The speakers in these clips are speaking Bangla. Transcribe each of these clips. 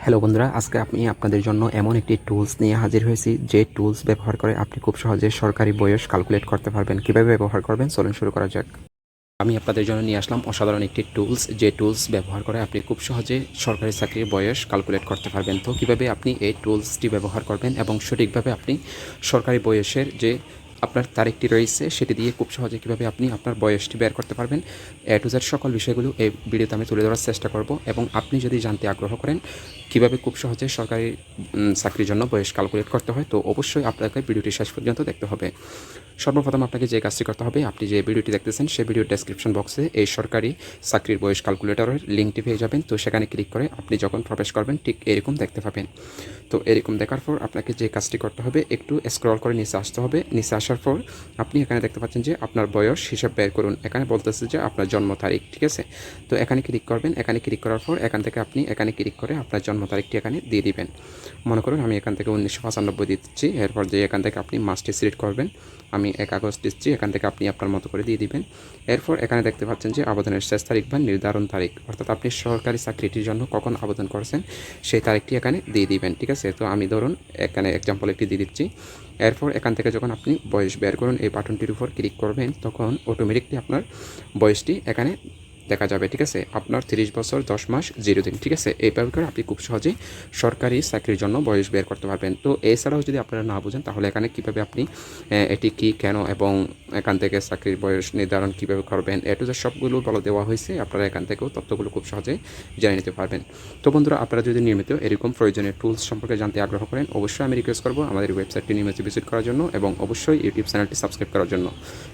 হ্যালো বন্ধুরা, আজকে আমি আপনাদের জন্য এমন একটি টুলস নিয়ে হাজির হয়েছি যে টুলস ব্যবহার করে আপনি খুব সহজে সরকারি বয়স ক্যালকুলেট করতে পারবেন। কিভাবে ব্যবহার করবেন চলুন শুরু করা যাক। আমি আপনাদের জন্য নিয়ে আসলাম অসাধারণ একটি টুলস, যে টুলস ব্যবহার করে আপনি খুব সহজে সরকারি চাকরির বয়স ক্যালকুলেট করতে পারবেন। তো কিভাবে আপনি এই টুলসটি ব্যবহার করবেন এবং সঠিকভাবে আপনি সরকারি বয়সের যে আপনার তারিখটি রয়েছে সেটি দিয়ে খুব সহজে কীভাবে আপনি আপনার বয়সটি বের করতে পারবেন, এ টু জেড সকল বিষয়গুলো এই ভিডিওতে আমি তুলে ধরার চেষ্টা করব। এবং আপনি যদি জানতে আগ্রহ করেন কীভাবে খুব সহজে সরকারি চাকরির জন্য বয়স ক্যালকুলেট করতে হয়, তো অবশ্যই আপনাকে ভিডিওটি শেষ পর্যন্ত দেখতে হবে। সর্বপ্রথম আপনাকে যে কাজটি করতে হবে, আপনি যে ভিডিওটি দেখতেছেন সেই ভিডিওর ডেসক্রিপশন বক্সে এই সরকারি চাকরির বয়স ক্যালকুলেটরের লিঙ্কটি পেয়ে যাবেন। তো সেখানে ক্লিক করে আপনি যখন প্রবেশ করবেন ঠিক এরকম দেখতে পাবেন। তো এরকম দেখার পর আপনাকে যে কাজটি করতে হবে, একটু স্ক্রল করে নিচে আসতে হবে। নিচে আসার পর আপনি এখানে দেখতে পাচ্ছেন যে আপনার বয়স হিসাব বের করুন। এখানে বলতেছে যে আপনার জন্ম তারিখ, ঠিক আছে। তো এখানে ক্লিক করবেন। এখানে ক্লিক করার পর এখান থেকে আপনি এখানে ক্লিক করে আপনার জন্ম তারিখটি এখানে দিয়ে দিবেন। মনে করুন আমি এখান থেকে 1995 দিচ্ছি। এরপর যে এখান থেকে আপনি মাসটি সিলেক্ট করবেন। আমি 1 আগস্ট দিচ্ছি। এখান থেকে আপনি আপনার মতো করে দিয়ে দিবেন। এরপর এখানে দেখতে পাচ্ছেন যে আবেদনের শেষ তারিখ বা নির্ধারণ তারিখ, অর্থাৎ আপনি সরকারি চাকরিটির জন্য কখন আবেদন করেছেন সেই তারিখটি এখানে দিয়ে দিবেন, ঠিক আছে। তো আমি ধরুন এখানে এক্সাম্পল একটি দিয়ে দিচ্ছি। এরপর এখান থেকে যখন আপনি বয়স বের করুন এই বাটনটির উপর ক্লিক করবেন, তখন অটোমেটিকলি আপনার বয়সটি এখানে দেখা যাবে, ঠিক আছে। আপনার 30 বছর 10 মাস 0 দিন, ঠিক আছে। এইভাবে করে আপনি খুব সহজেই সরকারি চাকরির জন্য বয়স বের করতে পারবেন। তো এছাড়াও যদি আপনারা না বুঝেন তাহলে এখানে কীভাবে আপনি এটি কি কেন এবং এখান থেকে চাকরির বয়স নির্ধারণ কীভাবে করবেন, এটু যে সবগুলো বলে দেওয়া হয়েছে। আপনারা এখান থেকেও তথ্যগুলো খুব সহজেই জেনে নিতে পারবেন। তো বন্ধুরা, আপনারা যদি নিয়মিত এরকম প্রয়োজনীয় টুলস সম্পর্কে জানতে আগ্রহ করেন, অবশ্যই আমি রিকোয়েস্ট করবো আমাদের ওয়েবসাইটটি নিয়মিত ভিজিট করার জন্য এবং অবশ্যই ইউটিউব চ্যানেলটি সাবস্ক্রাইব করার জন্য।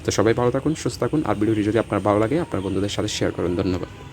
তো সবাই ভালো থাকুন, সুস্থ থাকুন। আর ভিডিওটি যদি আপনার ভালো লাগে আপনার বন্ধুদের সাথে শেয়ার করুন। ধন্যবাদ।